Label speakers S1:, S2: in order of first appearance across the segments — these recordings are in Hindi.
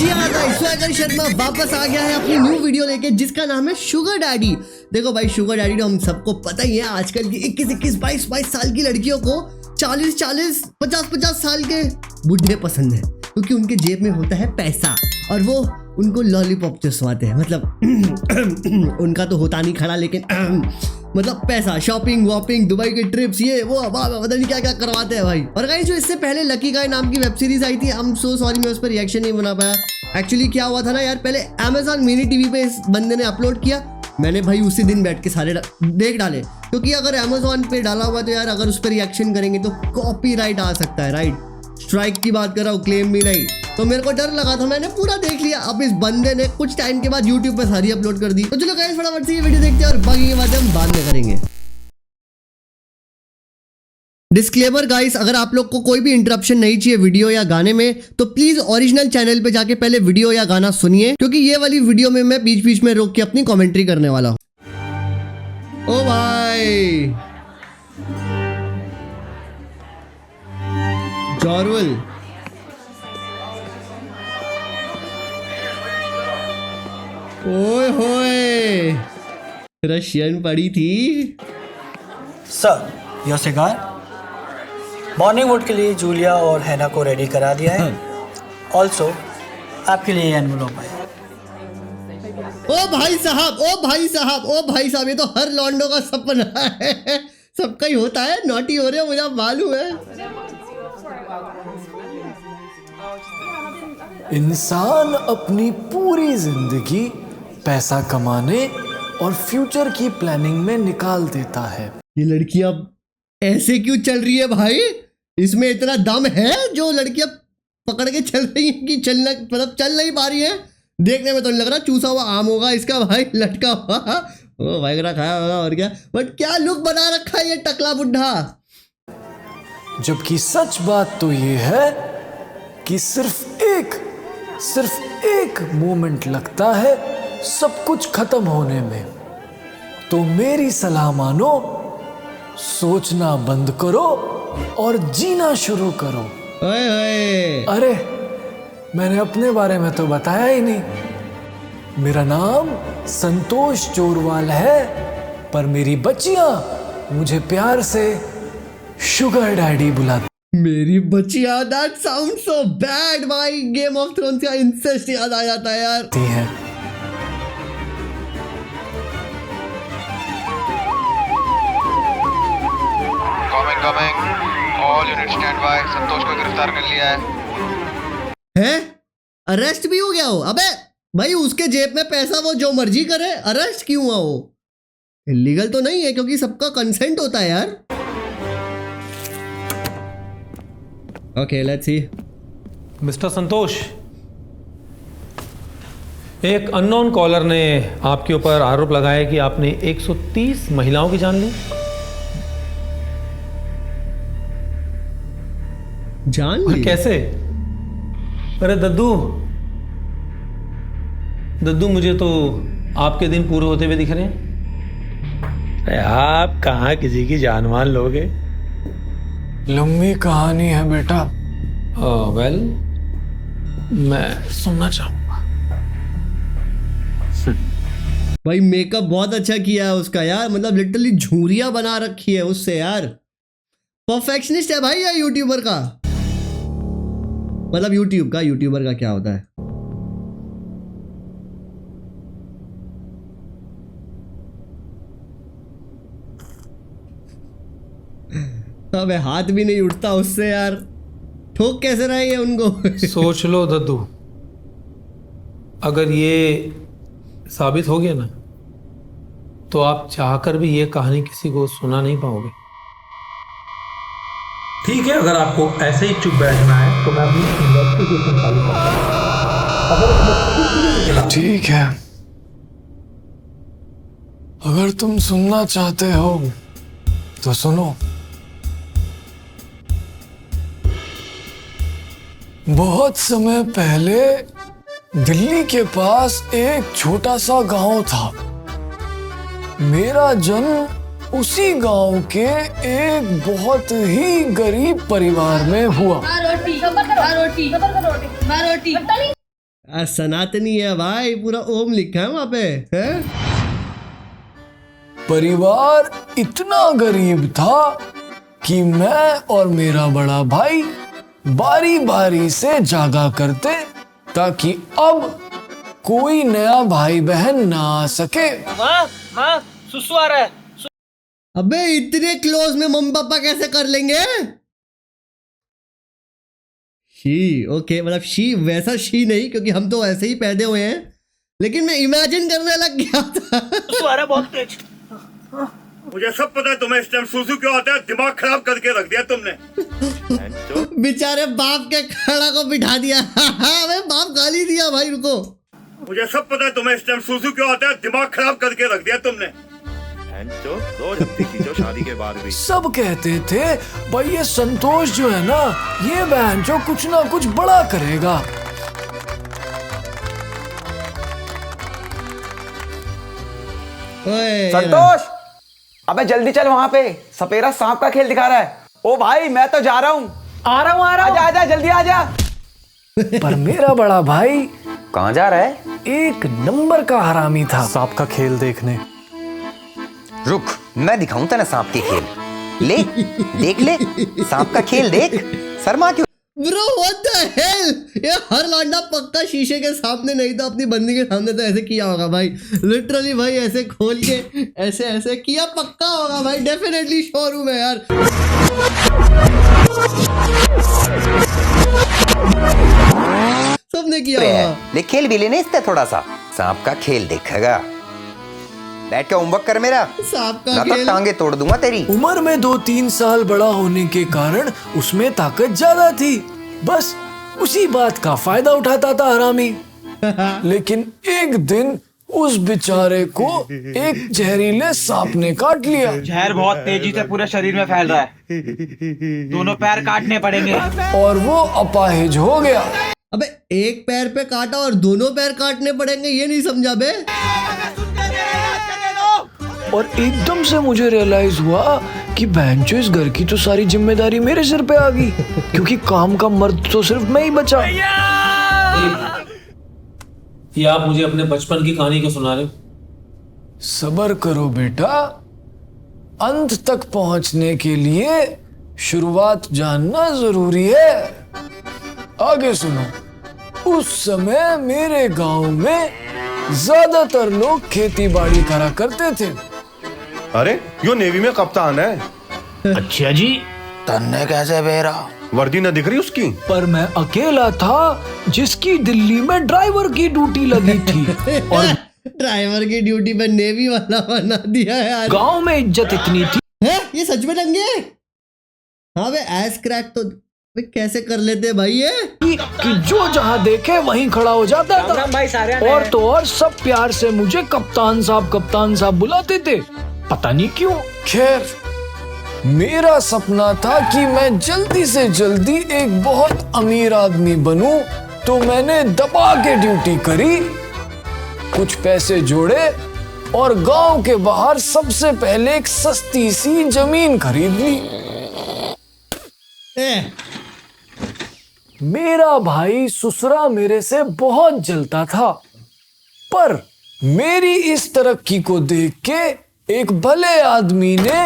S1: जी हाँ गाइस, स्वैगर शर्मा वापस आ गया है अपनी न्यू वीडियो लेके जिसका नाम है शुगर डैडी। देखो भाई, शुगर डैडी तो हम सबको पता ही है, आजकल की 21-21, 22-22 साल की लड़कियों को 40-40, 50-50 साल के बुढ़े पसंद है, क्योंकि उनके जेब में होता है पैसा और वो उनको लॉलीपॉप चुसवाते हैं। मतलब उनका तो होता नहीं खड़ा, लेकिन मतलब पैसा, शॉपिंग वॉपिंग, दुबई के ट्रिप्स, ये वो पता नहीं क्या क्या करवाते हैं भाई। और गाइस, जो इससे पहले लकी गाय नाम की वेब सीरीज आई थी, आई एम सो सॉरी मैं उस पर रिएक्शन नहीं बना पाया। एक्चुअली क्या हुआ था ना यार, पहले Amazon मिनी टीवी पे इस बंदे ने अपलोड किया, मैंने भाई उसी दिन बैठ के सारे देख डाले, क्योंकि अगर Amazon पे डाला हुआ तो यार अगर उस पर रिएक्शन करेंगे तो कॉपीराइट आ सकता है, राइट? स्ट्राइक की बात कर रहा हूँ, क्लेम भी नहीं। तो मेरे को डर लगा था, मैंने पूरा देख लिया। अब इस बंदे ने कुछ टाइम के बाद YouTube पे सारी अपलोड कर दी। तो चलो गाइस, फटाफट से ये वीडियो देखते हैं और बाकी की बातें हम बाद में करेंगे। डिस्क्लेमर गाइस, अगर आप लोग को कोई भी इंटरप्शन नहीं चाहिए वीडियो या गाने में, तो प्लीज ओरिजिनल चैनल पे जाके पहले वीडियो या गाना सुनिए, क्योंकि ये वाली वीडियो में मैं बीच बीच में रोक के अपनी कमेंट्री करने वाला हूँ। ओ भाई जॉर्वल, ओए होए, रशियन पड़ी थी।
S2: Sir, your cigar. Morning vote के लिए जूलिया और हैना को रेडी करा दिया है। ऑल्सो आपके लिए एनवलप है।
S1: ओ भाई साहब, ओ भाई साहब, ओ भाई साहब, ये तो हर लॉन्डो का सपना है। सबका ही होता है, नॉटी हो रहे हो, मुझे मालूम है।
S3: इंसान अपनी पूरी जिंदगी पैसा कमाने और फ्यूचर की प्लानिंग में निकाल देता है।
S1: ये लड़कियां ऐसे क्यों चल रही है भाई? इसमें इतना दम है जो लड़कियां पकड़ के चल रही हैं कि चलना, मतलब चल नहीं पा रही है। देखने में तो नहीं लग रहा चूसा हुआ आम होगा इसका भाई, लटका हुआ ओ वगैरह खाया होगा और क्या, बट क्या लुक बना रखा है ये टकला बुढ़ा।
S3: जबकि सच बात तो ये है कि सिर्फ एक मोमेंट लगता है सब कुछ खत्म होने में। तो मेरी सलाह मानो, सोचना बंद करो और जीना शुरू करो।
S1: ओए ओए,
S3: अरे मैंने अपने बारे में तो बताया ही नहीं। मेरा नाम संतोष जोरवाल है, पर मेरी बच्चियां मुझे प्यार से शुगर डैडी बुलाती।
S1: मेरी बच्चियां, दैट साउंड सो बैड भाई। गेम ऑफ थ्रोन्स का इंसेस्ट याद आ जाता है यार।
S3: हैं।
S4: Coming, all unit stand by. Santosh को गिरफ्तार कर लिया है।
S1: अरेस्ट भी हो गया हो? अबे भाई, उसके जेब में पैसा, वो जो मर्जी करे, अरेस्ट क्यों हुआ? वो इलीगल तो नहीं है, क्योंकि सबका कंसेंट होता है यार। Okay, let's see.
S5: मिस्टर संतोष, एक अननोन कॉलर ने आपके ऊपर आरोप लगाया कि आपने 130 महिलाओं की जान ली।
S1: जान ली?
S5: कैसे? अरे दद्दू, मुझे तो आपके दिन पूरे होते हुए दिख रहे हैं।
S6: अरे आप कहाँ किसी की जान मान लोगे?
S3: लंबी कहानी है बेटा।
S5: वेल, मैं सुनना चाहूंगा।
S1: भाई मेकअप बहुत अच्छा किया है उसका यार, मतलब लिटरली झूरियां बना रखी है उससे यार। परफेक्शनिस्ट है भाई ये यूट्यूबर का, मतलब यूट्यूबर का क्या होता है? अबे हाथ भी नहीं उठता उससे यार, ठोक कैसे रहे ये उनको?
S5: सोच लो दद्दू, अगर ये साबित हो गया ना, तो आप चाहकर भी ये कहानी किसी को सुना नहीं पाओगे। ठीक है, अगर आपको ऐसे ही चुप बैठना है तो मैं अपनी इन्वेस्टिगेशन चालू करूंगा।
S3: ठीक है, अगर तुम सुनना चाहते हो तो सुनो। बहुत समय पहले दिल्ली के पास एक छोटा सा गांव था। मेरा जन्म उसी गांव के एक बहुत ही गरीब परिवार में हुआ।
S7: रोटी
S1: सनातनी है भाई, पूरा ओम लिखा है वहां पे है?
S3: परिवार इतना गरीब था कि मैं और मेरा बड़ा भाई बारी बारी से जागा करते ताकि अब कोई नया भाई बहन ना आ सके।
S2: माँ सुसु आ रहा है।
S1: अबे इतने क्लोज में मम्मी पापा कैसे कर लेंगे? शी ओके, मतलब शी वैसा शी नहीं, क्योंकि हम तो ऐसे ही पैदे हुए हैं, लेकिन मैं इमेजिन करने लग गया था।
S2: सुसु आ रहा है बहुत तेज।
S7: मुझे सब पता है तुम्हें इस टाइम सुसु क्यों आता है, दिमाग खराब करके रख दिया तुमने।
S1: बेचारे बाप के खड़ा को बिठा दिया। अबे बाप गाली दिया भाई, रुको।
S7: मुझे सब पता है तुम्हें इस टाइम सुसु क्यों आता है, दिमाग खराब करके रख दिया तुमने।
S8: शादी के बाद भी
S3: सब कहते थे भाई ये संतोष जो है ना, ये बहन जो कुछ ना कुछ बड़ा करेगा।
S1: ओए
S9: संतोष, अबे जल्दी चल, वहां पे सपेरा सांप का खेल दिखा रहा है। ओ भाई मैं तो जा रहा हूँ।
S2: आ रहा हूँ
S9: आजा आजा जल्दी आजा।
S3: पर मेरा बड़ा भाई
S9: कहाँ जा रहा है?
S3: एक नंबर का हरामी था। सांप का खेल देखने।
S10: रुक, मैं दिखाऊं तेना सांप के खेल। ले देख ले, सांप का खेल देख। शर्मा क्यों?
S1: ब्रो व्हाट द हेल, ये हर लांडा पक्का शीशे के सामने नहीं तो अपनी बंदी के सामने तो ऐसे किया होगा भाई, लिटरली भाई ऐसे खोल के ऐसे ऐसे किया पक्का होगा भाई, डेफिनेटली शोरूम है यार। सबने किया होगा।
S10: ले खेल भी लेने इससे थोड़ा सा, सांप का खेल देखेगा। बैठ के होमवर्क कर मेरा,
S1: सांप का
S10: ना तो
S1: खेल।
S10: टांगे तोड़ दूंगा तेरी।
S3: उम्र में 2-3 साल बड़ा होने के कारण उसमें ताकत ज्यादा थी, बस उसी बात का फायदा उठाता था हरामी। लेकिन एक दिन उस बेचारे को एक जहरीले सांप ने काट लिया।
S9: जहर बहुत तेजी से पूरे शरीर में फैल रहा है, दोनों पैर काटने पड़ेंगे।
S3: और वो अपाहिज हो गया।
S1: अबे एक पैर पे काटा और दोनों पैर काटने पड़ेंगे, ये नहीं समझा बे।
S3: और एकदम से मुझे रियलाइज हुआ कि बहनचो इस घर की तो सारी जिम्मेदारी मेरे सिर पे आ गई, क्योंकि काम का मर्द तो सिर्फ मैं ही बचा।
S5: ये आप मुझे अपने बचपन की कहानी को सुना रहे हो?
S3: सब्र करो बेटा, अंत तक पहुंचने के लिए शुरुआत जानना जरूरी है। आगे सुनो। उस समय मेरे गांव में ज्यादातर लोग खेती बाड़ी करा करते थे।
S8: अरे यो नेवी में कप्तान है।
S6: अच्छा जी,
S10: तन्ने कैसे बेरा?
S8: वर्दी न दिख रही उसकी?
S3: पर मैं अकेला था जिसकी दिल्ली में ड्राइवर की ड्यूटी लगी थी। और
S1: ड्राइवर की ड्यूटी पे नेवी वाला बना दिया यार।
S3: गांव में इज्जत इतनी थी।
S1: है ये सच में दंगे? हाँ बे एस क्रैक तो बे कैसे कर लेते भाई ये?
S3: कि जो जहां देखे वहीं खड़ा हो जाता था।
S2: भाई सारे
S3: और तो और सब प्यार से मुझे कप्तान साहब बुलाते थे, पता नहीं क्यों। खैर, मेरा सपना था कि मैं जल्दी से जल्दी एक बहुत अमीर आदमी बनूं, तो मैंने दबा के ड्यूटी करी, कुछ पैसे जोड़े और गांव के बाहर सबसे पहले एक सस्ती सी जमीन खरीद ली। मेरा भाई ससुरा मेरे से बहुत जलता था, पर मेरी इस तरक्की को देख के एक भले आदमी ने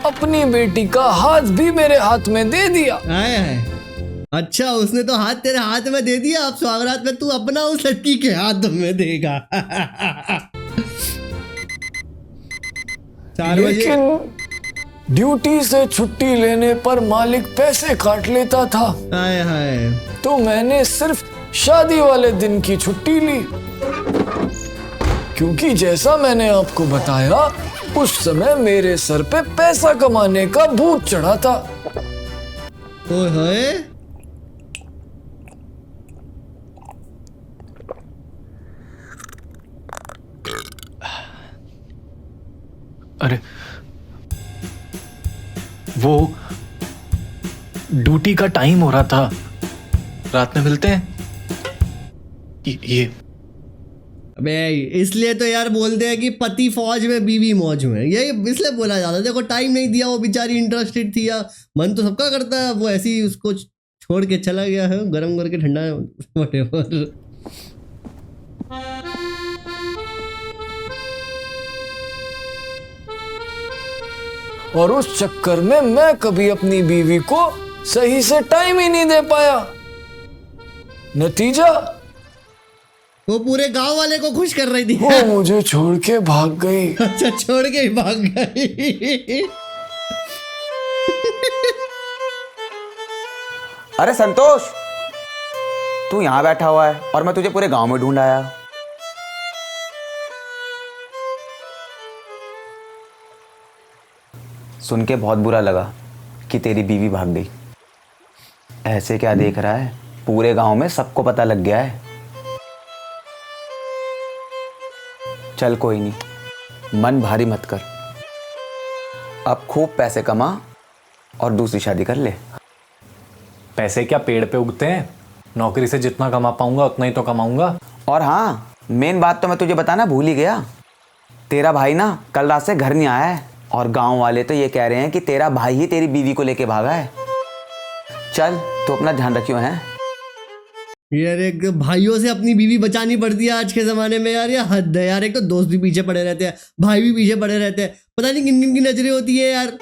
S3: अपनी बेटी का हाथ भी मेरे हाथ में दे दिया।
S1: अच्छा, उसने तो हाथ तेरे हाथ में दे दिया, अब स्वागत में तू अपना उस लड़की के हाथ में देगा। 4 बजे
S3: लेकिन ड्यूटी से छुट्टी लेने पर मालिक पैसे काट लेता था।
S1: हाय हाय।
S3: तो मैंने सिर्फ शादी वाले दिन की छुट्टी ली, क्योंकि जैसा मैंने आपको बताया उस समय मेरे सर पे पैसा कमाने का भूत चढ़ा था।
S1: ओए होए।
S6: अरे वो ड्यूटी का टाइम हो रहा था, रात में मिलते हैं। ये
S1: अबे इसलिए तो यार बोलते हैं कि पति फौज में बीवी मौज में, यही इसलिए बोला जाता है। देखो टाइम नहीं दिया, वो बेचारी इंटरेस्टेड थी, या मन तो सबका करता है, वो ऐसे ही उसको छोड़ के चला गया है, गर्म करके ठंडा व्हाटएवर।
S3: और उस चक्कर में मैं कभी अपनी बीवी को सही से टाइम ही नहीं दे पाया। नतीजा
S1: वो पूरे गांव वाले को खुश कर रही थी।
S3: वो मुझे छोड़ के भाग गई।
S1: अच्छा, छोड़ के ही भाग गई।
S9: अरे संतोष, तू यहाँ बैठा हुआ है और मैं तुझे पूरे गांव में ढूंढ आया। सुन के बहुत बुरा लगा कि तेरी बीवी भाग गई। ऐसे क्या देख रहा है, पूरे गांव में सबको पता लग गया है। चल कोई नहीं, मन भारी मत कर, अब खूब पैसे कमा और दूसरी शादी कर ले।
S6: पैसे क्या पेड़ पे उगते हैं? नौकरी से जितना कमा पाऊंगा उतना ही तो कमाऊंगा।
S9: और हाँ, मेन बात तो मैं तुझे बताना भूल ही गया, तेरा भाई ना कल रात से घर नहीं आया है और गांव वाले तो ये कह रहे हैं कि तेरा भाई ही तेरी बीवी को लेके भागा है। चल तो अपना ध्यान रखियो है
S1: यार। एक भाइयों से अपनी बीवी बचानी पड़ती है आज के जमाने में यार, ये हद है यार। एक तो दोस्त भी पीछे पड़े रहते हैं, भाई भी पीछे पड़े रहते हैं, पता नहीं किन किन की नजरें होती है यार।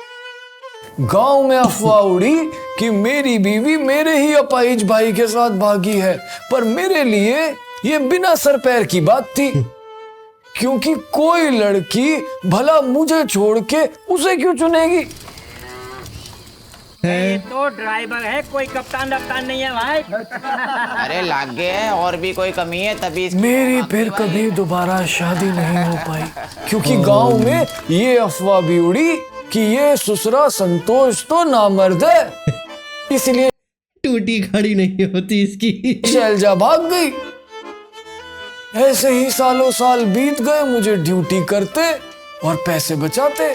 S3: गांव में अफवाह उड़ी कि मेरी बीवी मेरे ही अपाहिज भाई के साथ भागी है, पर मेरे लिए ये बिना सर पैर की बात थी, क्योंकि कोई लड़की भला मुझे छोड़ के उसे क्यों चुनेगी?
S2: तो ड्राइवर है, कोई कप्तान वप्तान नहीं है भाई।
S10: अरे लागे है, और भी कोई कमी है तभी
S3: मेरी फिर कभी दोबारा शादी नहीं हो पाई, क्योंकि गांव में ये अफवाह भी उड़ी कि ये ससुरा संतोष तो नामर्द है, इसलिए
S1: टूटी खड़ी नहीं होती इसकी।
S3: शैलजा भाग गई। ऐसे ही सालों साल बीत गए मुझे ड्यूटी करते और पैसे बचाते।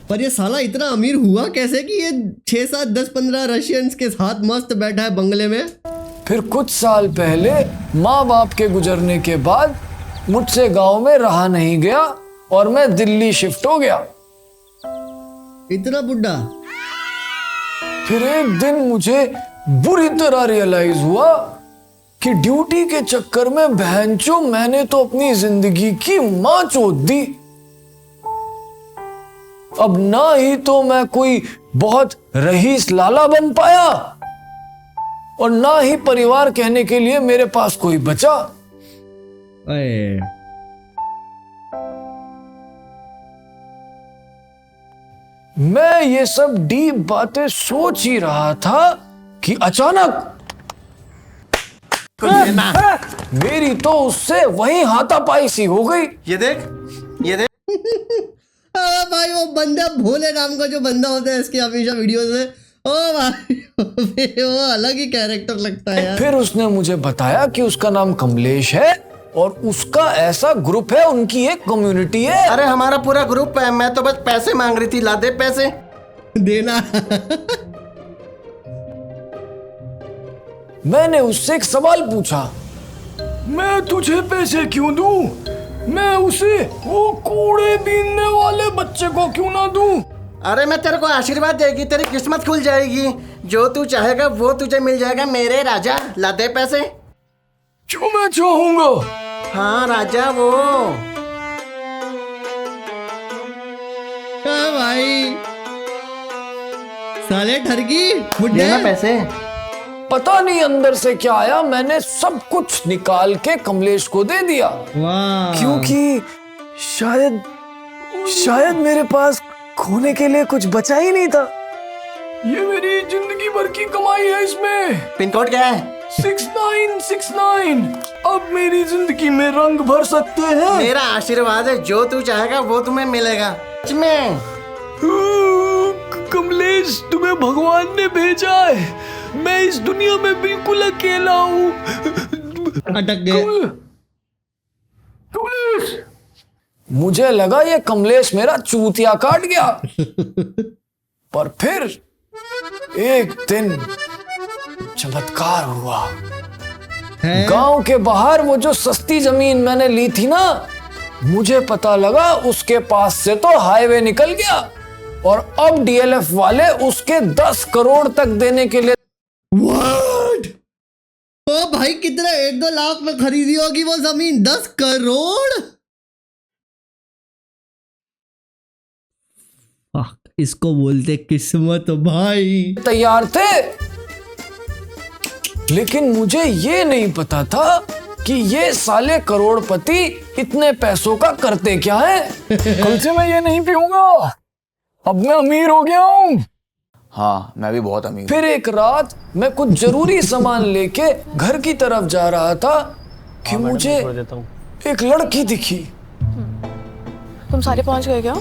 S1: पर ये साला इतना अमीर हुआ कैसे कि ये 6, 7, 10, 15 रशियंस के साथ मस्त बैठा है बंगले में।
S3: फिर कुछ साल पहले माँ बाप के गुजरने के बाद मुझसे गांव में रहा नहीं गया और मैं दिल्ली शिफ्ट हो गया।
S1: इतना बुढ़ा?
S3: फिर एक दिन मुझे बुरी तरह रियलाइज हुआ कि ड्यूटी के चक्कर में बहनचो मैंने तो अपनी जिंदगी की मां चोद दी। अब ना ही तो मैं कोई बहुत रईस लाला बन पाया और ना ही परिवार कहने के लिए मेरे पास कोई बचा। मैं ये सब डीप बातें सोच ही रहा था कि अचानक मेरी तो उससे वही हाथापाई सी हो गई।
S10: ये देख, ये देख।
S1: भाई वो बंदा भोले नाम का जो बंदा होता है इसके हमेशा वीडियोस में, ओ भाई वो अलग ही कैरेक्टर लगता है यार।
S3: फिर उसने मुझे बताया कि उसका नाम कमलेश है और उसका ऐसा ग्रुप है, उनकी एक कम्युनिटी है।
S10: अरे हमारा पूरा ग्रुप है, मैं तो बस पैसे मांग रही थी, ला दे पैसे।
S1: देना।
S3: मैंने उससे एक सवाल पूछा, मैं तुझे पैसे क्यों दूं? मैं उसे वो कूड़े बीनने वाले बच्चे को क्यों ना दूं?
S10: अरे मैं तेरे को आशीर्वाद देगी, तेरी किस्मत खुल जाएगी, जो तू चाहेगा वो तुझे मिल जाएगा मेरे राजा, ला दे पैसे।
S3: जो मैं चाहूंगा?
S10: हाँ राजा वो।
S1: भाई साले ठरकी बुड्ढे
S10: पैसे।
S3: पता नहीं अंदर से क्या आया, मैंने सब कुछ निकाल के कमलेश को दे दिया।
S1: वाह।
S3: क्योंकि शायद मेरे पास खोने के लिए कुछ बचा ही नहीं था। ये मेरी जिंदगी भर की कमाई है। इसमें
S10: पिन कोड क्या है?
S3: 6969। अब मेरी जिंदगी में रंग भर सकते हैं।
S10: मेरा आशीर्वाद है, जो तू चाहेगा वो तुम्हें मिलेगा। सच में
S3: कमलेश, तुम्हें भगवान ने भेजा है। मैं इस दुनिया में बिल्कुल अकेला हूँ।
S1: अटक गए।
S3: कमलेश, मुझे लगा ये कमलेश मेरा चूतिया काट गया। पर फिर एक दिन चमत्कार हुआ। गांव के बाहर वो जो सस्ती जमीन मैंने ली थी ना, मुझे पता लगा उसके पास से तो हाईवे निकल गया और अब डीएलएफ वाले उसके 10 करोड़ तक देने के लिए।
S1: What? ओ भाई कितने 1-2 लाख में खरीदी होगी वो जमीन? 10 करोड़? इसको बोलते किस्मत भाई।
S3: तैयार थे, लेकिन मुझे ये नहीं पता था कि ये साले करोड़पति इतने पैसों का करते क्या है। कल से मैं ये नहीं पीऊंगा, अब मैं अमीर हो गया हूँ।
S9: हाँ, मैं भी बहुत अमीर।
S3: फिर एक रात मैं कुछ जरूरी सामान लेके घर की तरफ जा रहा था कि मुझे एक लड़की दिखी।
S11: तुम सारे पहुंच गए क्या?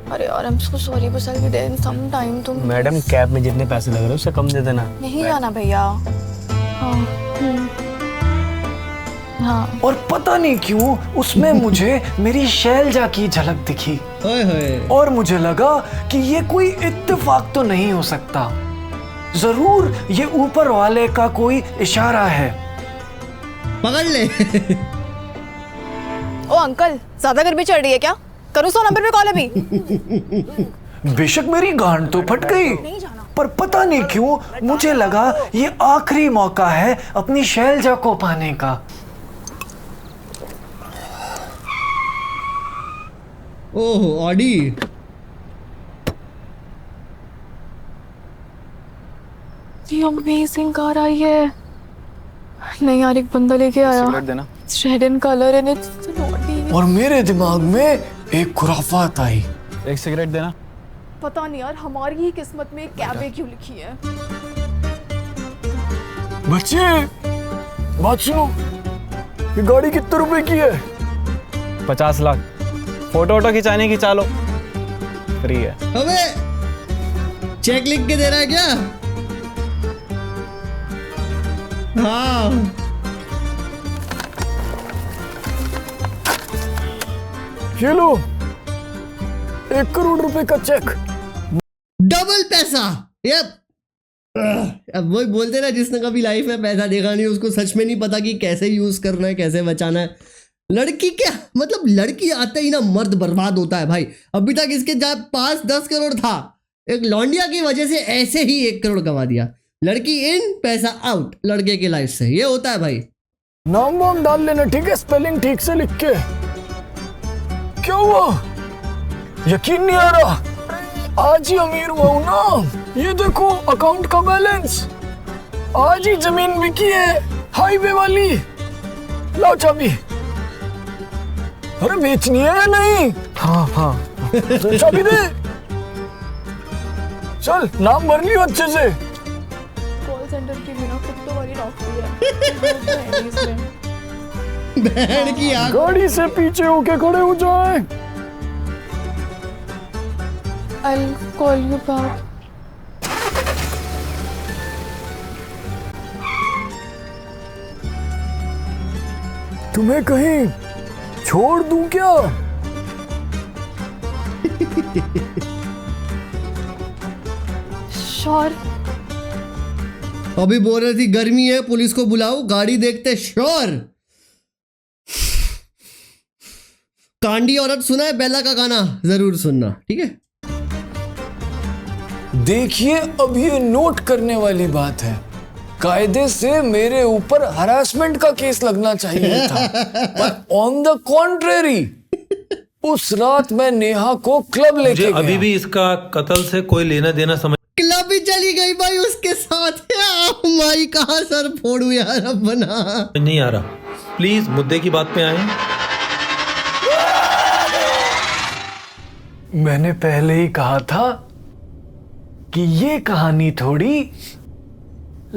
S11: अरे यार, I'm so sorry, बस I'll be there in some time। तुम
S2: मैडम कैब में जितने पैसे लग रहे हैं उससे कम दे देना।
S11: नहीं जाना भैया। हाँ।
S3: और पता नहीं क्यों उसमें मुझे मेरी शैलजा की झलक दिखी। और मुझे लगा कि ये कोई इत्तेफाक तो नहीं हो सकता, जरूर ये ऊपर वाले का कोई इशारा है।
S1: पकड़ ले।
S11: ओ अंकल, ज्यादा गर्मी चढ़ रही है क्या? करूँ 100 नंबर पे कॉल अभी?
S3: बेशक मेरी गांड तो फट गई, पर पता नहीं क्यों मुझे लगा ये आखिरी मौका है अपनी शैलजा को पाने का।
S1: ओह ऑडी।
S11: ये अमेजिंग कार आई है। नहीं यार, एक बंदा लेके आया।
S9: देना।
S11: Red in colour and it's naughty.
S3: और मेरे दिमाग में एक खुराफात आई।
S9: एक सिगरेट देना।
S11: पता नहीं यार, हमारी ही किस्मत में कैबे क्यों लिखी है।
S3: बच्चे बात सुनो, ये गाड़ी कितने रुपए की है?
S2: 50 लाख। फोटो वोटो खिंचाने की चालो फ्री है।
S1: अबे चेक लिख के दे रहा है क्या? हाँ।
S3: ये लो 1 करोड़ रुपए का चेक।
S1: डबल पैसा। ये अब वही बोलते ना, जिसने कभी लाइफ में पैसा देखा नहीं उसको सच में नहीं पता कि कैसे यूज करना है, कैसे बचाना है। लड़की क्या मतलब, लड़की आते ही ना मर्द बर्बाद होता है भाई। अभी तक इसके पास 10 करोड़ था, एक लौंडिया की वजह से ऐसे ही 1 करोड़ कमा दिया। लड़की इन पैसा आउट लड़के की लाइफ से, ये होता है भाई।
S3: नाम वाम डाल लेना, ठीक है? स्पेलिंग ठीक से लिख के। क्या हुआ, यकीन नहीं आ रहा? आज ही अमीर हुआ हूं ना। ये देखो अकाउंट का बैलेंस। आज ही जमीन बिकी है हाईवे वाली। लाओ चाबी। अरे बेचनी है या नहीं? हाँ हाँ, तो चाबी दे। चल नाम भर लियो अच्छे से।
S11: कॉल सेंटर की बिना कुत्तों वाली नौकरी है।
S1: बहन की आंख।
S3: गाड़ी से पीछे होके खड़े हो जाए।
S11: I'll call you back.
S3: तुम्हें कहीं छोड़ दूं क्या?
S11: श्योर।
S1: अभी बोल रही थी गर्मी है, पुलिस को बुलाओ, गाड़ी देखते। श्योर। कांडी औरत सुना है बेला का गाना? जरूर सुनना, ठीक है?
S3: देखिए, अब ये नोट करने वाली बात है। कायदे से मेरे ऊपर हरासमेंट का केस लगना चाहिए था, पर ऑन द कॉन्ट्रेरी उस रात मैं नेहा को क्लब लेके गया।
S5: अभी भी इसका कत्ल से कोई लेना देना समझ।
S1: क्लब ही चली गई भाई उसके साथ। माई कहाँ सर फोड़ू यार अब बना
S5: नहीं आ रहा। प्लीज मुद्दे की बात पे आए।
S3: मैंने पहले ही कहा था कि ये कहानी थोड़ी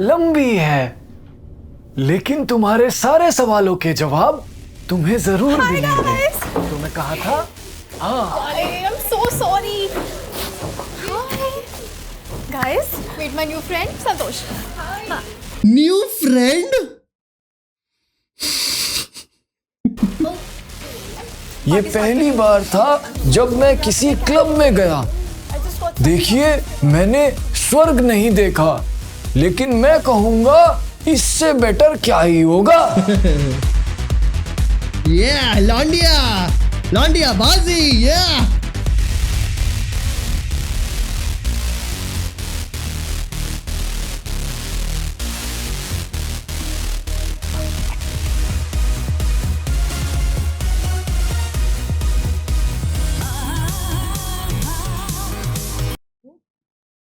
S3: लंबी है, लेकिन तुम्हारे सारे सवालों के जवाब तुम्हें जरूर मिलेंगे। तो मैं कहा था। हाँ।
S11: I'm so sorry. Guys, meet my new friend Santosh.
S1: New friend?
S3: ये पहली बार था जब मैं किसी क्लब में गया। देखिए, मैंने स्वर्ग नहीं देखा, लेकिन मैं कहूंगा इससे बेटर क्या ही होगा।
S1: ये लौंडिया बाजी। ये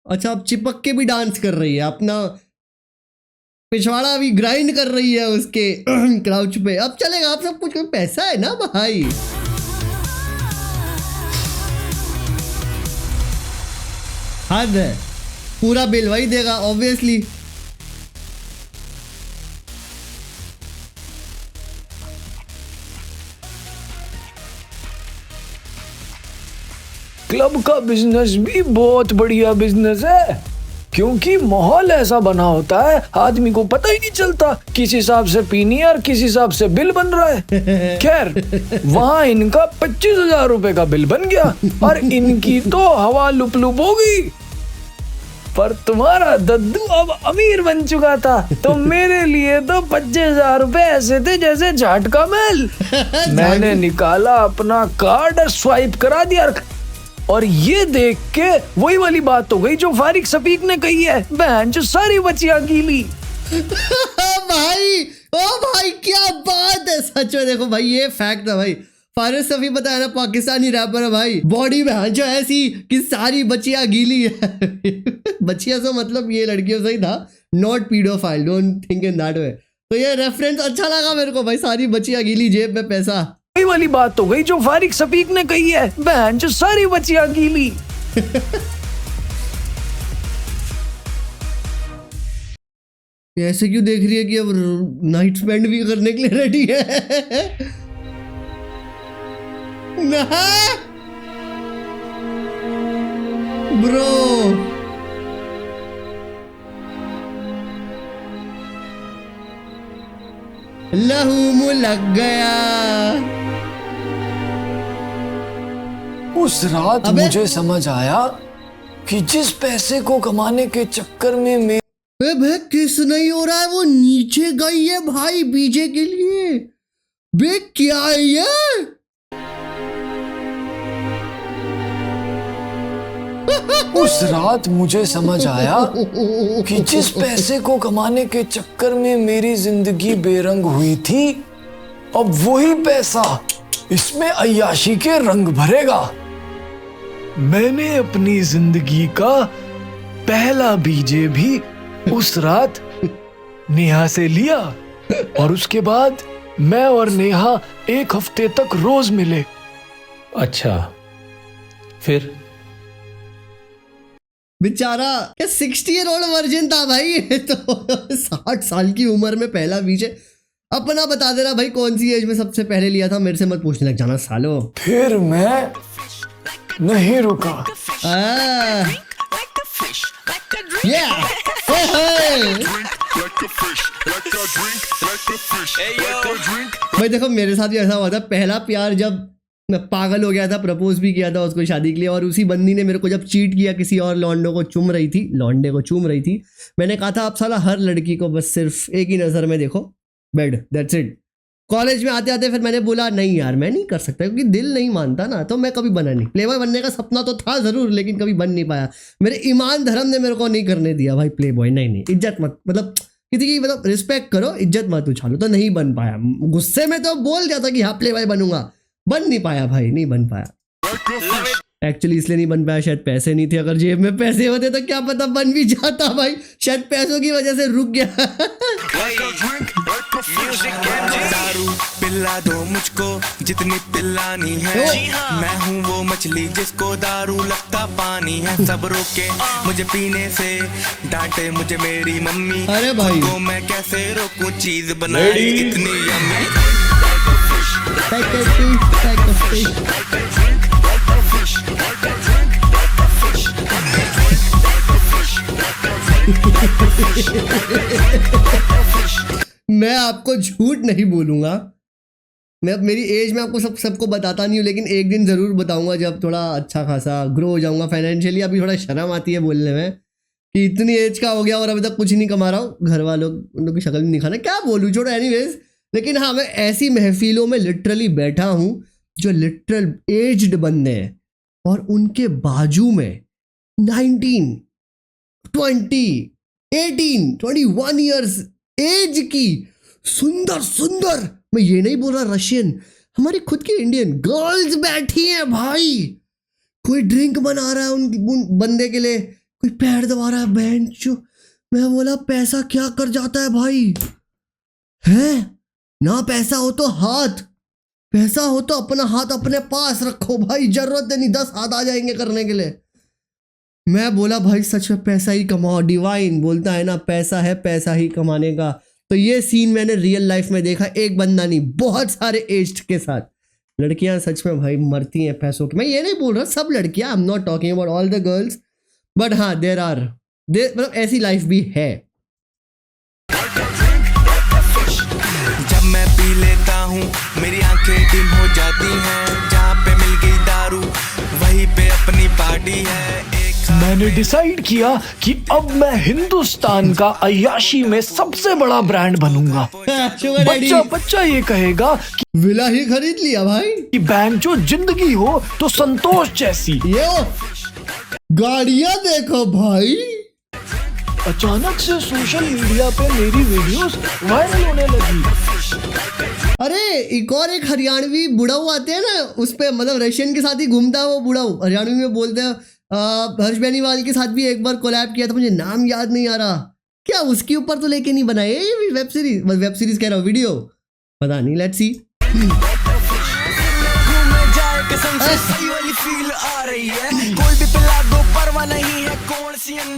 S1: अच्छा, अब चिपक के भी डांस कर रही है, अपना पिछवाड़ा भी ग्राइंड कर रही है उसके क्राउच पे। अब चलेगा, अब सब कुछ पैसा है ना भाई। हद है, पूरा बिल वही देगा ऑब्वियसली।
S3: क्लब का बिजनेस भी बहुत बढ़िया बिजनेस है, क्योंकि माहौल ऐसा बना होता है आदमी को पता ही नहीं चलता किस हिसाब से पीनी है और किस हिसाब से बिल बन रहा है। खैर, वहाँ इनका 25,000 रुपए का बिल बन गया और इनकी तो हवा लुप लुप हो गई। पर तुम्हारा दद्दू अब अमीर बन चुका था, तो मेरे लिए तो 25,000 रुपए ऐसे थे जैसे झाट का महल। मैंने निकाला अपना कार्ड और स्वाइप करा दिया, और ये देख के वही वाली बात हो गई जो फारिक सफीक ने कही है, बहन जो सारी बच्चियां गीली।
S1: भाई, ओ भाई क्या बात है सच में। देखो भाई, ये फैक्ट है भाई। फारिक सफीक बताया ना, पाकिस्तानी रैपर है भाई, बॉडी में जो ऐसी कि सारी बच्चियां गीली है। बच्चियां से मतलब ये लड़कियों से ही था, not paedophile, don't think in that way. तो ये रेफरेंस अच्छा लगा मेरे को भाई, सारी बच्चियां गीली, जेब में पैसा।
S3: वही वाली बात हो गई जो फारिक सफीक ने कही है, बहन जो सारी बच्चियां गीली।
S1: ऐसे क्यों देख रही है कि अब नाइट स्पेंड भी करने के लिए रेडी है? ना ब्रो, लहू मुँह लग गया।
S3: उस रात मुझे समझ आया कि जिस पैसे को कमाने के चक्कर में
S1: भाई किस नहीं हो रहा है, वो नीचे गई है भाई बीजे के लिए। बे क्या है ये?
S3: उस रात मुझे समझ आया कि जिस पैसे को कमाने के चक्कर में मेरी जिंदगी बेरंग हुई थी, अब वही पैसा इसमें अय्याशी के रंग भरेगा। मैंने अपनी जिंदगी का पहला बीजे भी उस रात नेहा से लिया, और उसके बाद मैं और नेहा 1 हफ्ते तक रोज मिले।
S5: अच्छा, फिर
S1: बेचारा क्या 60-year-old वर्जिन था भाई। तो 60 साल की उम्र में पहला बीजे। अपना बता देना भाई, कौन सी एज में सबसे पहले लिया था, मेरे से मत पूछने लग जाना सालो।
S3: फिर मैं नहीं रुका।
S1: भाई देखो, मेरे साथ भी ऐसा हुआ था। पहला प्यार जब मैं पागल हो गया था, प्रपोज भी किया था उसको शादी के लिए, और उसी बंदी ने मेरे को जब चीट किया, किसी और लौंडे को चूम रही थी, मैंने कहा था आप साला हर लड़की को बस सिर्फ एक ही नज़र में देखो, बेड, दैट्स इट। कॉलेज में आते आते फिर मैंने बोला नहीं यार, मैं नहीं कर सकता, क्योंकि दिल नहीं मानता ना। तो मैं कभी बना नहीं, प्लेबॉय बनने का सपना तो था ज़रूर, लेकिन कभी बन नहीं पाया। मेरे ईमान धर्म ने मेरे को नहीं करने दिया भाई प्लेबॉय। नहीं, इज्जत मत, मतलब किसी की मतलब रिस्पेक्ट करो, इज्जत मत उछालो। तो नहीं बन पाया। गुस्से में तो बोल दिया था कि हाँ प्लेबॉय बनूंगा, बन नहीं पाया भाई, नहीं बन पाया। एक्चुअली इसलिए नहीं बन पाया, शायद पैसे नहीं थे। अगर जेब में पैसे होते तो क्या पता बन भी जाता भाई, शायद पैसों की वजह से रुक गया।
S12: दारू पिला दो मुझको जितनी पिलानी है, मैं हूँ वो मछली जिसको दारू लगता पानी है। सब रोके मुझे पीने से, डांटे मुझे मेरी मम्मी,
S1: अरे भाई
S12: को मैं कैसे रोकूं, चीज बनाई इतनी यम्मी।
S1: मैं आपको झूठ नहीं बोलूंगा, मैं मेरी एज में आपको सबको बताता नहीं हूँ, लेकिन एक दिन ज़रूर बताऊंगा जब थोड़ा अच्छा खासा ग्रो हो जाऊंगा फाइनेंशियली। अभी थोड़ा शर्म आती है बोलने में कि इतनी एज का हो गया और अभी तक कुछ नहीं कमा रहा हूँ, घर वालों उन लोग की शक्ल नहीं दिखाना, क्या बोलूँ, छोड़ो एनीवेज। लेकिन हाँ, मैं ऐसी महफिलों में लिटरली बैठा हूँ जो लिटरल एज्ड बंदे हैं, और उनके बाजू में 19, 20, 18, 21 ईयर्स एज की सुंदर, मैं ये नहीं बोल रहा रशियन, हमारी खुद की इंडियन गर्ल्स बैठी हैं भाई। कोई ड्रिंक बना रहा है उन बंदे के लिए, कोई पैर दबा रहा है बेंच। मैं बोला पैसा क्या कर जाता है भाई, है ना? पैसा हो तो हाथ, पैसा हो तो अपना हाथ अपने पास रखो भाई, जरूरत नहीं 10 हाथ आ जाएंगे करने के लिए। मैं बोला भाई सच में पैसा ही कमाओ, डिवाइन बोलता है ना पैसा है पैसा ही कमाने का। तो ये सीन मैंने रियल लाइफ में देखा, एक बंदा नहीं बहुत सारे एज्ड के साथ। लड़कियां सच में भाई मरती हैं पैसों की। मैं ये नहीं बोल रहा सब लड़कियां, I am not talking about all the girls, but हाँ देयर आर, मतलब ऐसी लाइफ भी है।
S12: जब मैं पी लेता हूँ मेरी आंखें डिम हो जाती हैं, जहाँ पे मिल गई दारू वहीं पे अपनी पार्टी है।
S3: मैंने डिसाइड किया कि अब मैं हिंदुस्तान का अय्याशी में सबसे बड़ा ब्रांड बनूंगा। बच्चा ये कहेगा कि
S1: विला ही खरीद लिया भाई,
S3: कि बैंक जो जिंदगी हो तो संतोष जैसी।
S1: ये गाड़ियां देखो भाई।
S3: अचानक से सोशल मीडिया पे मेरी वीडियोस वायरल होने लगी।
S1: अरे एक और एक हरियाणवी बुढ़ाऊ आते हैं ना उस पे, मतलब रशियन के साथ ही घूमता है वो बुढ़ाऊ, हरियाणवी में बोलते हैं। हर्ष बेनीवाल के साथ भी एक बार कोलैब किया था, मुझे नाम याद नहीं आ रहा, क्या उसके ऊपर तो लेके नहीं बनाए ये वेब सीरीज कह रहा हूँ, वीडियो पता नहीं, लेट्स सी।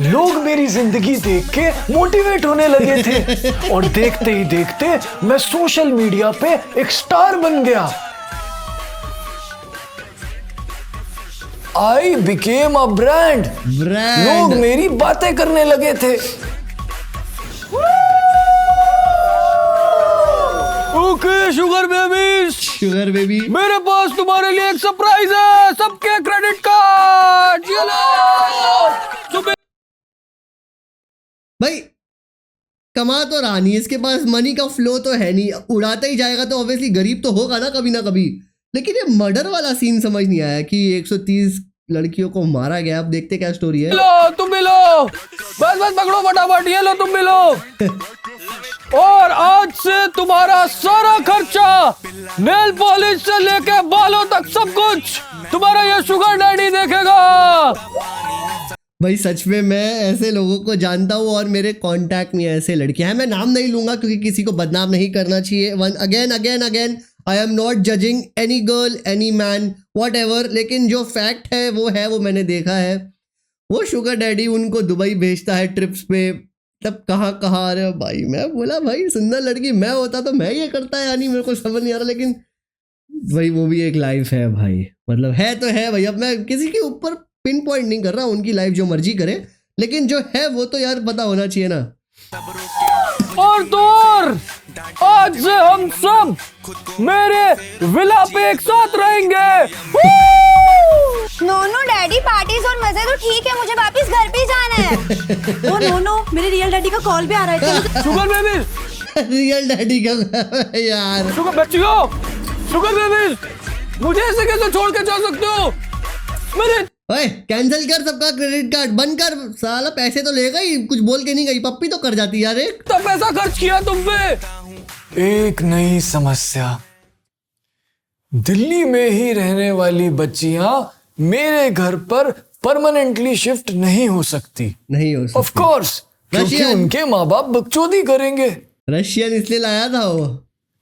S3: लोग मेरी जिंदगी देख के मोटिवेट होने लगे थे और देखते ही देखते मैं सोशल मीडिया पे एक स्टार बन गया। I became a brand. लोग मेरी बातें करने लगे थे। ओके शुगर बेबी, मेरे पास तुम्हारे लिए एक सरप्राइज है, सबके क्रेडिट कार्ड।
S1: भाई कमा तो रहा नहीं, इसके पास मनी का फ्लो तो है नहीं, उड़ाता ही जाएगा तो ऑब्वियसली गरीब तो होगा ना कभी। लेकिन ये मर्डर वाला सीन समझ नहीं आया कि 130 लड़कियों को मारा गया। अब देखते क्या स्टोरी है।
S3: लो तुम भी लो, बस पकड़ो फटाफट, ये लो तुम भी लो। और आज से तुम्हारा सारा खर्चा, नेल पॉलिश से लेके बालों तक सब कुछ तुम्हारा ये शुगर डैडी देखेगा।
S1: भाई सच में मैं ऐसे लोगों को जानता हूँ और मेरे कांटेक्ट में ऐसे लड़कियां हैं। मैं नाम नहीं लूंगा क्योंकि किसी को बदनाम नहीं करना चाहिए। Again I am not judging any girl any man what ever, लेकिन जो फैक्ट है वो मैंने देखा है। वो शुगर डैडी उनको दुबई भेजता है ट्रिप्स पे, तब कहाँ आ रहे हो भाई। मैं बोला भाई सुंदर लड़की मैं होता तो मैं ये करता है, यानी मेरे को समझ नहीं आ रहा। लेकिन भाई वो भी एक लाइफ है भाई, मतलब है तो है भाई। अब मैं किसी के ऊपर पिन पॉइंट नहीं कर रहा, उनकी लाइफ जो मर्जी करे, लेकिन जो है वो तो यार पता होना चाहिए ना।
S3: और तो और आज से हम सब मेरे विला पे एक साथ रहेंगे।
S13: नो डैडी, पार्टीज और मजे तो ठीक है, मुझे वापस घर पे जाना है। ओ नो मेरे रियल डैडी का कॉल भी आ रहा है।
S3: शुगर बेबी,
S1: रियल डैडी का यार,
S3: शुगर बच्चियों, शुगर बेबी, मुझे ऐसे कैसे छोड़ के जा सकते हो? मेरे
S1: ओए कैंसिल कर सबका क्रेडिट कार्ड, बंद कर, साला पैसे तो लेगा ही, कुछ बोल के नहीं गई, पप्पी तो कर जाती यार। एक
S3: तो पैसा खर्च किया तुम पे। एक नई समस्या, दिल्ली में ही रहने वाली बच्चियां मेरे घर पर परमानेंटली शिफ्ट नहीं हो सकती। ऑफ कोर्स, क्योंकि उनके माँ बाप बकचोदी करेंगे।
S1: रशियन इसलिए लाया था वो।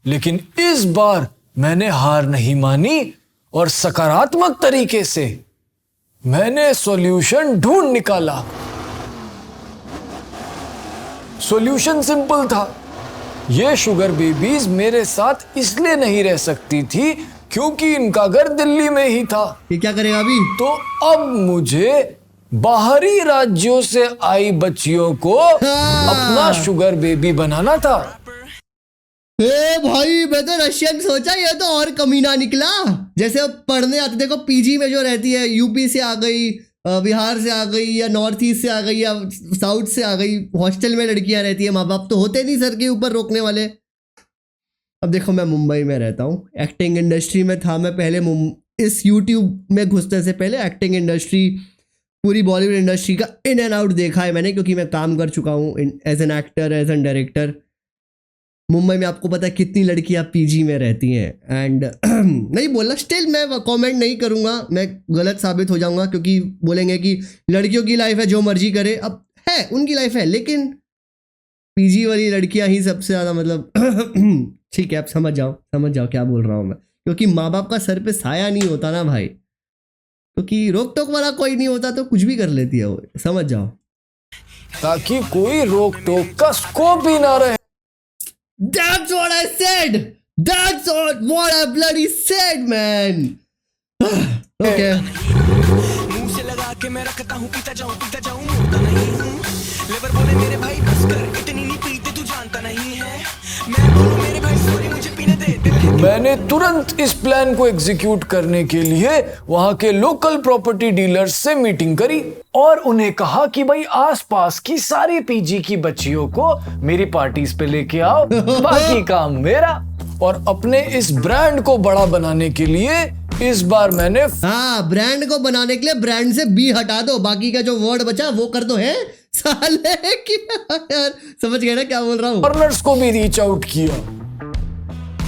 S3: लेकिन इस बार मैंने हार नहीं मानी और सकारात्मक तरीके से मैंने सॉल्यूशन ढूंढ निकाला। सॉल्यूशन सिंपल था। ये शुगर बेबीज मेरे साथ इसलिए नहीं रह सकती थी क्योंकि इनका घर दिल्ली में ही था।
S1: ये क्या करेगा अभी?
S3: तो अब मुझे बाहरी राज्यों से आई बच्चियों को अपना शुगर बेबी बनाना था।
S1: भाई मैं तो रशियन सोचा, ये तो और कमीना निकला। जैसे अब पढ़ने आते, देखो पीजी में जो रहती है, यूपी से आ गई, बिहार से आ गई, या नॉर्थ ईस्ट से आ गई, या साउथ से आ गई, हॉस्टल में लड़कियां रहती है, माँ बाप तो होते नहीं सर के ऊपर रोकने वाले। अब देखो मैं मुंबई में रहता हूँ, एक्टिंग इंडस्ट्री में था मैं पहले। इस यूट्यूब में घुसने से पहले एक्टिंग इंडस्ट्री, पूरी बॉलीवुड इंडस्ट्री का इन एंड आउट देखा है मैंने, क्योंकि मैं काम कर चुका हूँ as an actor, as an director. Mumbai में आपको पता है कितनी लड़कियां पीजी में रहती हैं एंड नहीं बोलना, स्टिल मैं कमेंट नहीं करूंगा, मैं गलत साबित हो जाऊंगा क्योंकि बोलेंगे कि लड़कियों की लाइफ है जो मर्जी करे। अब है उनकी लाइफ है, लेकिन पीजी वाली लड़कियां ही सबसे ज़्यादा मतलब ठीक है, आप समझ जाओ क्या बोल रहा हूँ मैं, क्योंकि माँ बाप का सर पे साया नहीं होता ना भाई, क्योंकि रोक टोक वाला कोई नहीं होता तो कुछ भी कर लेती है वो, समझ जाओ,
S3: ताकि कोई रोक टोक का स्कोप ही ना रहे।
S1: That's what I said. That's what I bloody said, man. Okay.
S12: मुंह से लगा के मैं रखता हूँ, पीता जाऊँ मोड़ता नहीं हूँ। लेबर बोले मेरे भाई बस कर, इतनी नहीं पीते तू जानता नहीं है। मैं बोलूँ मेरे भाई सॉरी मुझे पीने दे।
S3: मैंने तुरंत इस प्लान को एग्जीक्यूट करने के लिए वहां के लोकल प्रॉपर्टी डीलर्स से मीटिंग करी और उन्हें कहा कि भाई आसपास की सारी पीजी की बच्चियों को मेरी पार्टीज पे लेके आओ, बाकी काम मेरा। और अपने इस ब्रांड को बड़ा बनाने के लिए इस बार मैंने
S1: ब्रांड को बनाने के लिए ब्रांड से बी हटा दो, बाकी का जो वर्ड बचा वो कर दो है साले की यार, समझ गए ना क्या बोल रहा हूँ।
S3: फॉरेनर्स को भी रीच आउट किया,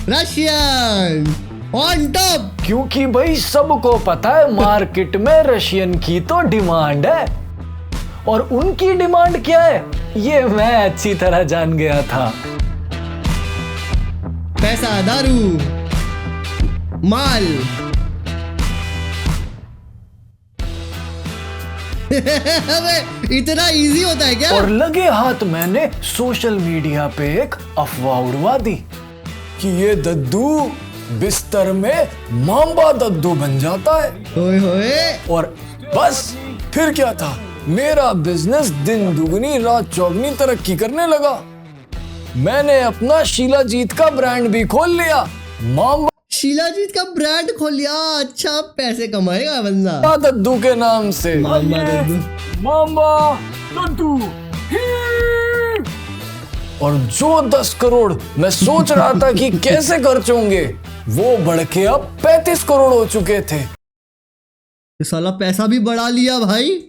S1: रशियन ऑन टॉप,
S3: क्योंकि भाई सबको पता है मार्केट में रशियन की तो डिमांड है, और उनकी डिमांड क्या है ये मैं अच्छी तरह जान गया था।
S1: पैसा, दारू, माल अबे इतना इजी होता है क्या?
S3: और लगे हाथ मैंने सोशल मीडिया पे एक अफवाह उड़वा दी कि ये दद्दू बिस्तर में मांबा दद्दू बन जाता है।
S1: होए होए।
S3: और बस फिर क्या था, मेरा बिजनेस दिन दुगनी रात चौगनी तरक्की करने लगा। मैंने अपना शीलाजीत का ब्रांड भी खोल लिया, मांबा
S1: शीलाजीत का ब्रांड खोल लिया। अच्छा पैसे कमाएगा बंदा
S3: दद्दू के नाम से।
S1: Mamba Daddu,
S3: mamba Daddu. और जो 10 करोड़ मैं सोच रहा था कि कैसे खर्च होंगे, वो बढ़ के अब 35 करोड़ हो चुके थे।
S1: ये साला पैसा भी बढ़ा लिया भाई।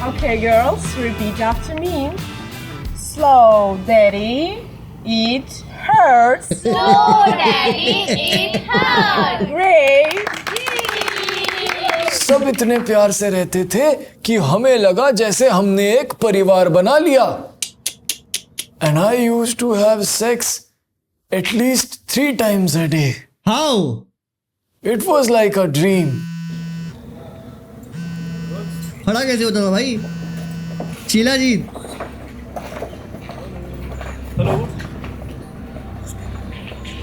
S14: Okay, girls, repeat after me. Slow, daddy, it hurts.
S15: Slow, daddy, it hurts.
S14: Great.
S3: सब इतने प्यार से रहते थे कि हमें लगा जैसे हमने एक परिवार बना लिया। And I used to have sex at least 3 times a day.
S1: How?
S3: It was like a dream.
S1: खड़ा कैसे होता था भाई शीलाजीत?
S3: हेलो।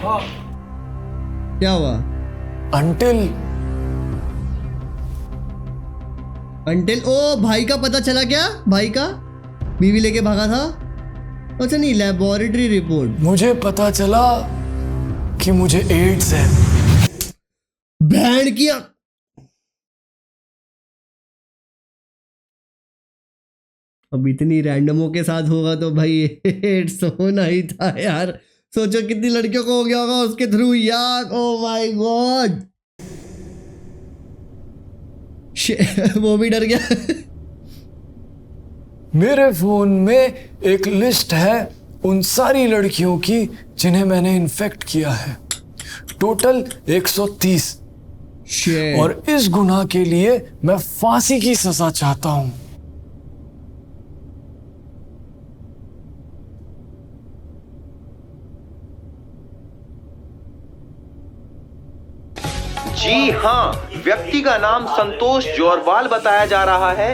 S3: हाँ।
S1: क्या हुआ?
S3: Until
S1: ओ भाई का पता चला क्या? भाई का बीवी लेके भागा था? अच्छा नहीं, लेबोरेटरी रिपोर्ट।
S3: मुझे पता चला कि मुझे एड्स है।
S1: बैंड किया। अब इतनी रैंडमों के साथ होगा तो भाई एड्स होना ही था यार। सोचो कितनी लड़कियों को हो गया होगा उसके थ्रू यार। ओ माय गॉड, वो भी डर गया।
S3: मेरे फोन में एक लिस्ट है उन सारी लड़कियों की जिन्हें मैंने इन्फेक्ट किया है, टोटल 130। और इस गुनाह के लिए मैं फांसी की सजा चाहता हूं।
S10: जी हाँ, व्यक्ति का नाम संतोष जोरवाल बताया जा रहा है।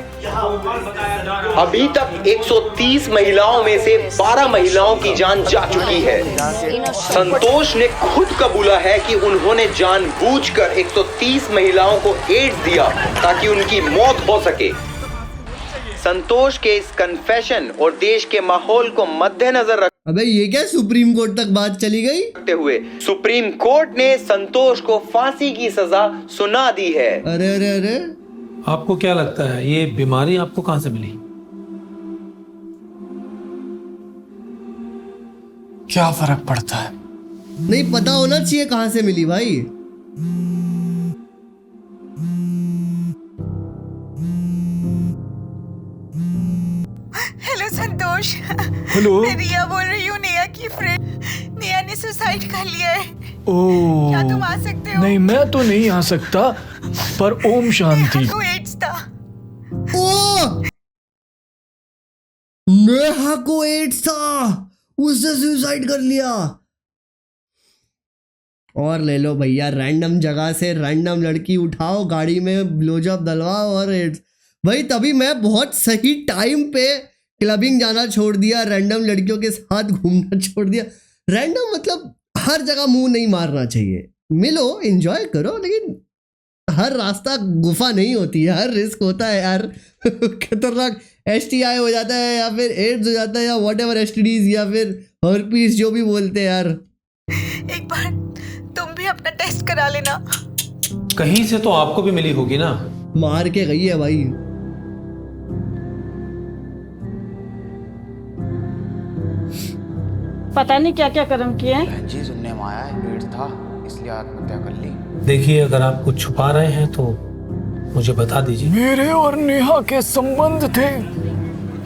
S10: अभी तक 130 महिलाओं में से 12 महिलाओं की जान जा चुकी है। संतोष ने खुद कबूला है कि उन्होंने जानबूझकर 130 महिलाओं को एड्स दिया ताकि उनकी मौत हो सके। संतोष के इस कन्फेशन और देश के माहौल को मद्देनजर
S1: अबे ये क्या, सुप्रीम कोर्ट तक बात चली गई?
S10: रखते हुए सुप्रीम कोर्ट ने संतोष को फांसी की सजा सुना दी है।
S1: अरे अरे अरे,
S5: आपको क्या लगता है ये बीमारी आपको कहां से मिली?
S3: क्या फर्क पड़ता है?
S1: नहीं पता होना चाहिए कहां से मिली भाई।
S16: हेलो संतोष।
S3: हेलो।
S16: मैं रिया बोल रही हूँ, नेहा की फ्रेंड। नेहा ने सुसाइड कर लिया है।
S3: ओह,
S16: क्या तुम आ सकते हो?
S3: नहीं मैं तो नहीं आ सकता, पर ओम शांति।
S16: नेहा को एड्स था।
S1: ओ नेहा को एड्स था, उसने सुसाइड कर लिया। और ले लो भैया, रैंडम जगह से रैंडम लड़की उठाओ, गाड़ी में ब्लोजॉब डलवाओ और एड्स। भाई तभी मैं बहुत सही टाइम पे क्लबिंग जाना छोड़ दिया, रैंडम लड़कियों के साथ घूमना छोड़ दिया। रैंडम मतलब हर जगह मुंह नहीं मारना चाहिए, मिलो एंजॉय करो, लेकिन हर रास्ता गुफा नहीं होती है, हर रिस्क होता है यार। खतरनाक STI हो जाता है या फिर एड्स हो जाता है या व्हाटएवर STDs या फिर हर्पीस जो भी बोलते हैं यार।
S16: एक बार तुम भी अपना टेस्ट करा लेना।
S5: कहीं से तो आपको भी मिली होगी ना।
S1: मार के गई है भाई।
S17: पता नहीं क्या क्या कर्म किए हैं।
S9: जी सुनने में आया है एड्स था, इसलिए आत्महत्या कर ली।
S5: देखिए, अगर आप कुछ छुपा रहे हैं तो मुझे बता दीजिए।
S3: मेरे और नेहा के संबंध थे,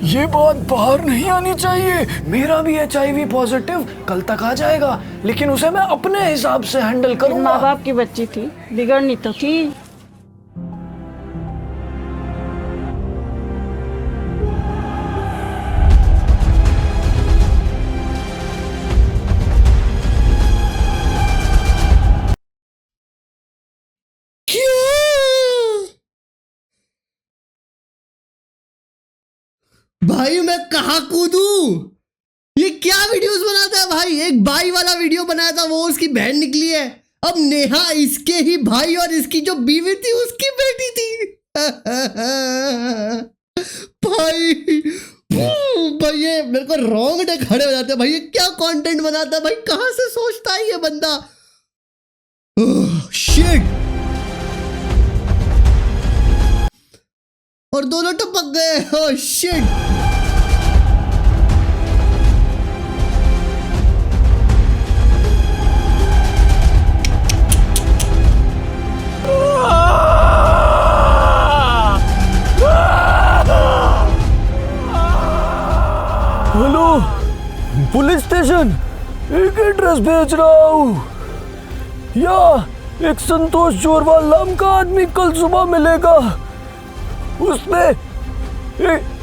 S3: ये बात बाहर नहीं आनी चाहिए। मेरा भी HIV पॉजिटिव कल तक आ जाएगा, लेकिन उसे मैं अपने हिसाब से हैंडल करूंगा।
S17: माँ बाप की बच्ची थी, बिगड़नी तो थी।
S1: भाई मैं कहाँ कूदूं? ये क्या वीडियोस बनाता है भाई? एक भाई वाला वीडियो बनाया था, वो उसकी बहन निकली है। अब नेहा इसके ही भाई और इसकी जो बीवी थी उसकी बेटी थी। भाई भाई ये मेरे को रोंगटे खड़े हो जाते हैं भाई। ये क्या कंटेंट बनाता है भाई? कहाँ से सोचता है ये बंदा? शिट। और दोनों टपक गए। Oh shit.
S3: Hello police station, एक एड्रेस भेज रहा हूँ। या एक संतोष जोरवाल नाम का आदमी कल सुबह मिलेगा। उसने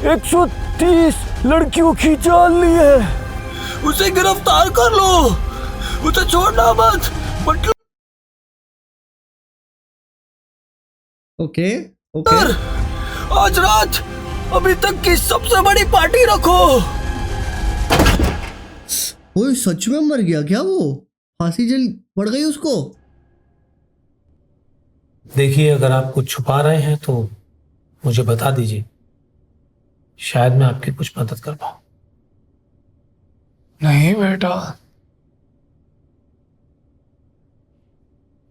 S3: 130 लड़कियों की जान ली है। उसे गिरफ्तार कर लो, उसे छोड़ना मत। मतलब
S1: ओके।
S3: आज रात अभी तक की सबसे बड़ी पार्टी रखो।
S1: ओए सच में मर गया क्या वो? फांसी जेल पड़ गई उसको?
S5: देखिए, अगर आप कुछ छुपा रहे हैं तो मुझे बता दीजिए, शायद मैं आपकी कुछ मदद कर पाऊं।
S3: नहीं बेटा,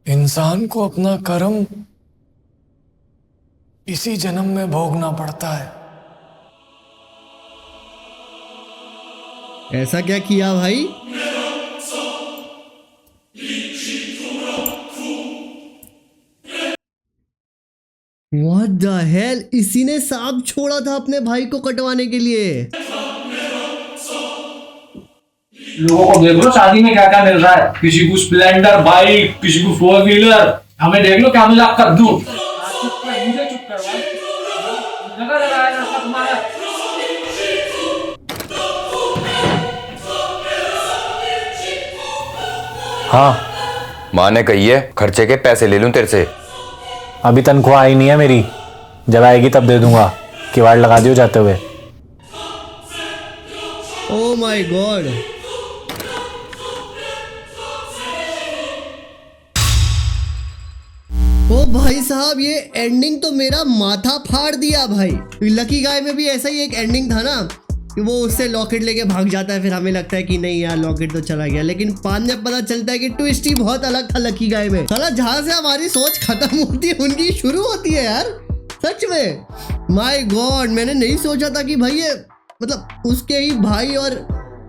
S3: इंसान को अपना कर्म इसी जन्म में भोगना पड़ता है।
S1: ऐसा क्या किया भाई? What the hell? इसी ने सांप छोड़ा था अपने भाई को कटवाने के लिए।
S18: लोगों को देख लो शादी में क्या क्या मिल रहा है। किसी को स्प्लेंडर बाइक, किसी को 4 व्हीलर। हमें देख लो क्या मिला कद्दू।
S6: हाँ,
S10: माँ ने कही है खर्चे के पैसे ले लूं तेरे से।
S6: अभी तनख्वाह आई नहीं है मेरी, जब आएगी तब दे दूंगा। किवाड़ लगा दियो जाते हुए।
S1: Oh my God. ओ भाई साहब, ये एंडिंग तो मेरा माथा फाड़ दिया भाई। लकी गाय में भी ऐसा ही एक एंडिंग था ना, कि वो उससे लॉकेट लेके भाग जाता है, फिर हमें लगता है कि नहीं यार लॉकेट तो चला गया, लेकिन बाद में पता चलता है कि ट्विस्ट ही बहुत अलग था लकी गाय में। साला जहां से हमारी सोच खत्म होती है उनकी शुरू होती है यार, सच में। माय गॉड, मैंने नहीं सोचा था कि भाई ये मतलब उसके ही भाई और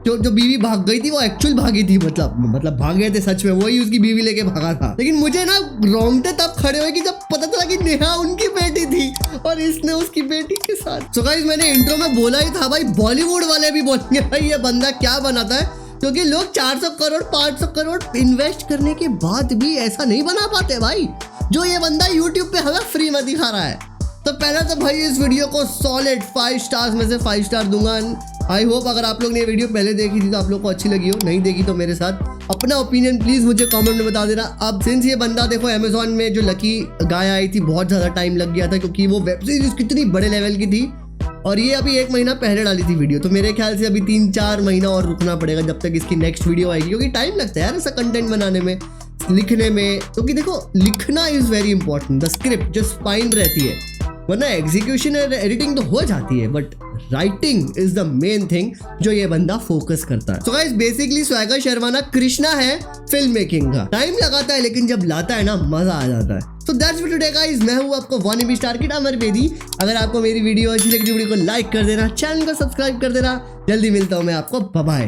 S1: जो बीवी भाग गई थी वो एक्चुअल भागी थी, मतलब भाग गए थे सच में, वही उसकी बीवी लेके भागा था। लेकिन मुझे ना रोंगटे तब खड़े हुए कि जब पता चला कि नेहा उनकी बेटी थी और इसने उसकी बेटी के साथ। सो गाइस मैंने इंट्रो में बोला ही था भाई, बॉलीवुड वाले भी बोलेंगे भाई ये बंदा क्या बनाता है, क्योंकि लोग 400 करोड़ 500 करोड़ इन्वेस्ट करने के बाद भी ऐसा नहीं बना पाते भाई, जो ये बंदा यूट्यूब पे हमें फ्री में दिखा रहा है। तो पहले तो भाई इस वीडियो को सॉलिड 5 स्टार्स में से 5 स्टार दूंगा। आई होप अगर आप लोग ने ये वीडियो पहले देखी थी तो आप लोग को अच्छी लगी हो, नहीं देखी तो मेरे साथ अपना ओपिनियन प्लीज मुझे कमेंट में बता देना। अब सिंस ये बंदा देखो अमेजोन में जो लकी गाय आई थी बहुत ज्यादा टाइम लग गया था, क्योंकि वो वेब सीरीज कितनी बड़े लेवल की थी और ये अभी 1 महीना पहले डाली थी वीडियो, तो मेरे ख्याल से अभी 3-4 महीना और रुकना पड़ेगा जब तक इसकी नेक्स्ट वीडियो आएगी, क्योंकि टाइम लगता है यार ऐसा कंटेंट बनाने में, लिखने में। क्योंकि देखो लिखना is very important, the script जो फाइन रहती है, वरना एग्जीक्यूशन और एडिटिंग तो हो जाती है, but writing is the main thing जो ये बंदा फोकस करता है। So guys basically swagger Sharma ना कृष्णा है फिल्म मेकिंग का, टाइम लगाता है लेकिन जब लाता है ना मजा आ जाता है। So that's it today guys, मैं हूं आपको वानी स्टार किड अमर बेदी। अगर आपको मेरी वीडियो अच्छी लगी वीडियो को लाइक कर देना, चैनल को सब्सक्राइब कर देना। जल्दी मिलता हूं मैं आपको, बाय बाय।